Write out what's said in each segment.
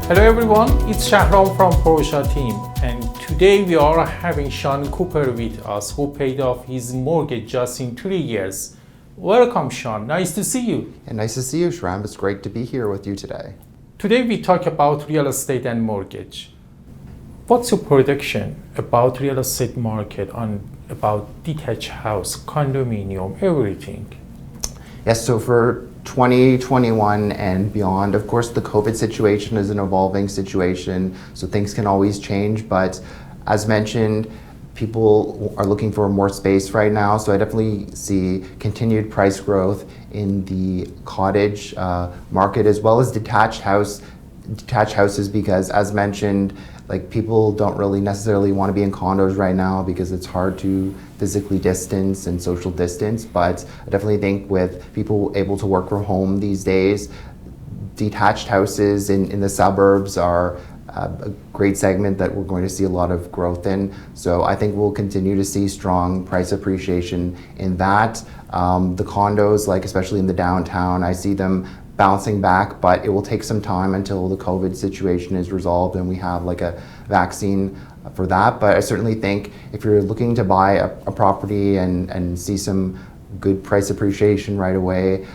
Hello everyone, it's Shahram from Porosha team, and today we are having Sean Cooper with us, who paid off his mortgage just in 3 years. Welcome Sean, nice to see you. And nice to see you, Shahram. It's great to be here with you today. Today we talk about real estate and mortgage. What's your prediction about real estate market on about detached house, condominium, everything? Yes, so for 2021 and beyond, of course, the COVID situation is an evolving situation, so things can always change. But as mentioned, people are looking for more space right now, so I definitely see continued price growth in the cottage market as well as detached houses, because as mentioned, like people don't really necessarily want to be in condos right now because it's hard to physically distance and social distance. But I definitely think with people able to work from home these days, detached houses in the suburbs are a great segment that we're going to see a lot of growth in. So I think we'll continue to see strong price appreciation in that. The condos, like especially in the downtown, I see them bouncing back, but it will take some time until the COVID situation is resolved and we have like a vaccine for that. But I certainly think if you're looking to buy a property and see some good price appreciation right away,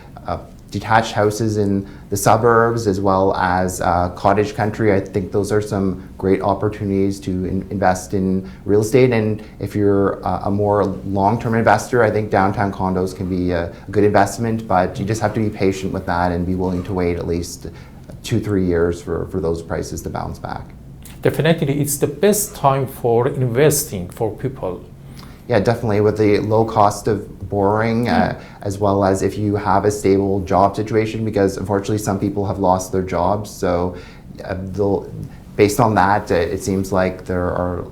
detached houses in the suburbs as well as cottage country, I think those are some great opportunities to invest in real estate. And if you're a more long-term investor, I think downtown condos can be a good investment, but you just have to be patient with that and be willing to wait at least 2-3 years for those prices to bounce back. Definitely, it's the best time for investing for people. Yeah, definitely, with the low cost of borrowing, as well as if you have a stable job situation, because unfortunately some people have lost their jobs. So based on that, it seems like there are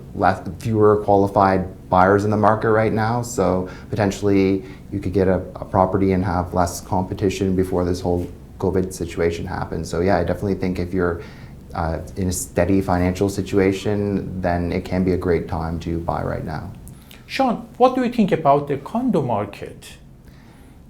fewer qualified buyers in the market right now. So potentially you could get a property and have less competition before this whole COVID situation happens. So yeah, I definitely think if you're in a steady financial situation, then it can be a great time to buy right now. Sean, what do you think about the condo market?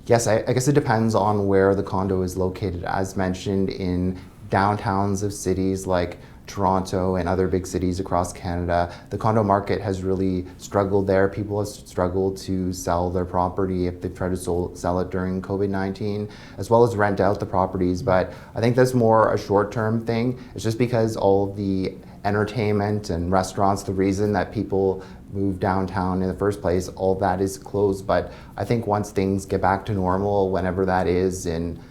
Yes, I guess it depends on where the condo is located. As mentioned, in downtowns of cities like Toronto and other big cities across Canada, the condo market has really struggled there. People have struggled to sell their property if they've tried to sell it during COVID-19, as well as rent out the properties. But I think that's more a short-term thing. It's just because all of the entertainment and restaurants, the reason that people move downtown in the first place, all that is closed. But I think once things get back to normal, whenever that is in,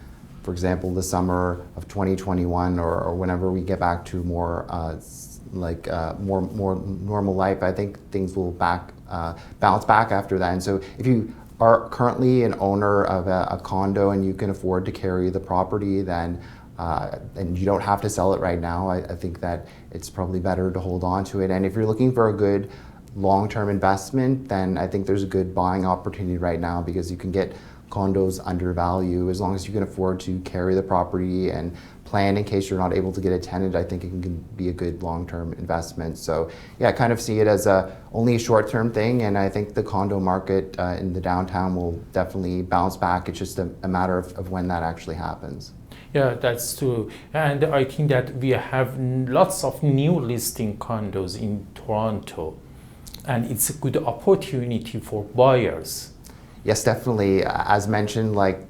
for example, the summer of 2021 or whenever we get back to more more normal life, I think things will bounce back after that. And so if you are currently an owner of a condo and you can afford to carry the property, then and you don't have to sell it right now, I think that it's probably better to hold on to it. And if you're looking for a good long-term investment, then I think there's a good buying opportunity right now, because you can get condos under value as long as you can afford to carry the property and plan in case you're not able to get a tenant. I think it can be a good long-term investment. So yeah, I kind of see it as only a short-term thing, and I think the condo market in the downtown will definitely bounce back. It's just a matter of when that actually happens. Yeah, that's true. And I think that we have lots of new listing condos in Toronto, and it's a good opportunity for buyers. Yes, definitely. As mentioned, like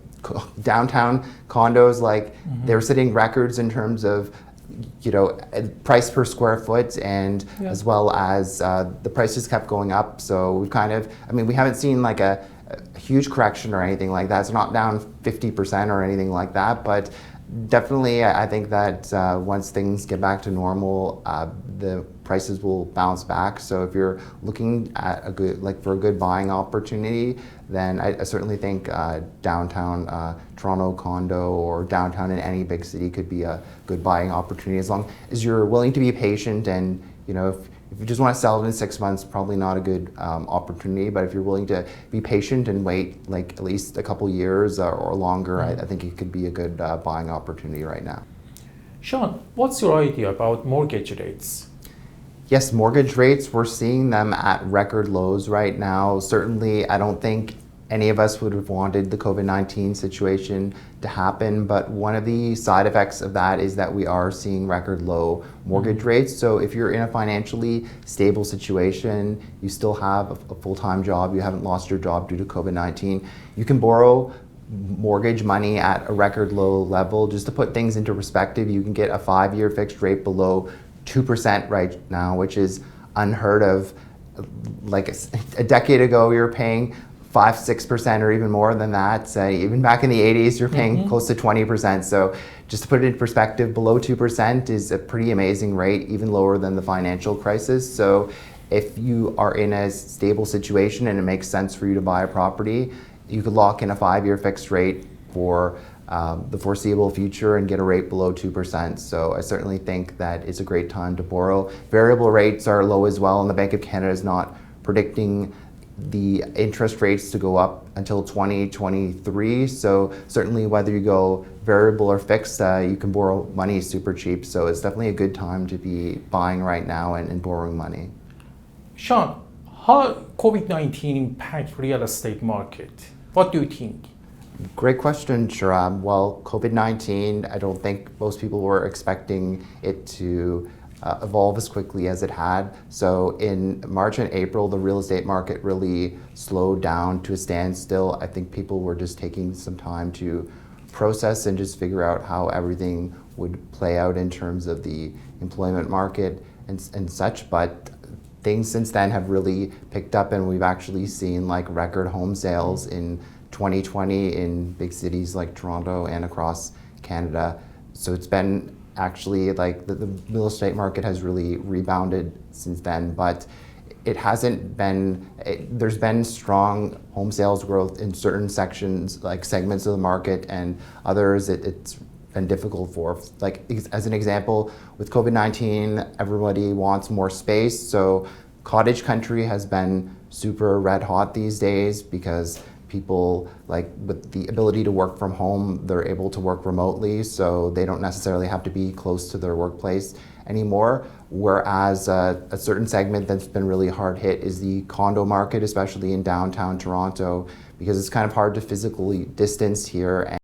downtown condos, like they're setting records in terms of, price per square foot, and as well as the prices kept going up. So we've we haven't seen like a huge correction or anything like that. It's not down 50% or anything like that, but definitely I think that once things get back to normal, the prices will bounce back. So if you're looking at for a good buying opportunity, then I certainly think downtown Toronto condo or downtown in any big city could be a good buying opportunity, as long as you're willing to be patient. And if you just want to sell it in 6 months, probably not a good opportunity. But if you're willing to be patient and wait like at least a couple years or longer, I think it could be a good buying opportunity right now. Sean, what's your idea about mortgage rates? Yes, mortgage rates, we're seeing them at record lows right now. Certainly, I don't think any of us would have wanted the COVID-19 situation to happen, but one of the side effects of that is that we are seeing record low mortgage rates. So if you're in a financially stable situation, you still have a full-time job, you haven't lost your job due to COVID-19, you can borrow mortgage money at a record low level. Just to put things into perspective, you can get a 5-year fixed rate below 2% right now, which is unheard of. Like a decade ago, you were paying 5-6% or even more than that. Even back in the 80s, you're paying close to 20%. So just to put it in perspective, below 2% is a pretty amazing rate, even lower than the financial crisis. So if you are in a stable situation and it makes sense for you to buy a property, you could lock in a 5-year fixed rate for the foreseeable future and get a rate below 2%. So I certainly think that it's a great time to borrow. Variable rates are low as well, and the Bank of Canada is not predicting the interest rates to go up until 2023. So certainly whether you go variable or fixed, you can borrow money super cheap. So it's definitely a good time to be buying right now and borrowing money. Sean, how COVID-19 impact real estate market? What do you think? Great question, Shahram. Well, COVID-19, I don't think most people were expecting it to evolve as quickly as it had. So in March and April, the real estate market really slowed down to a standstill. I think people were just taking some time to process and just figure out how everything would play out in terms of the employment market and such. But things since then have really picked up, and we've actually seen like record home sales in 2020 in big cities like Toronto and across Canada. So it's been actually like the real estate market has really rebounded since then, but it hasn't been, there's been strong home sales growth in certain sections, like segments of the market, and others it's been difficult for. Like as an example, with COVID-19, everybody wants more space. So cottage country has been super red hot these days because people, like with the ability to work from home, they're able to work remotely, so they don't necessarily have to be close to their workplace anymore. Whereas a certain segment that's been really hard hit is the condo market, especially in downtown Toronto, because it's kind of hard to physically distance here.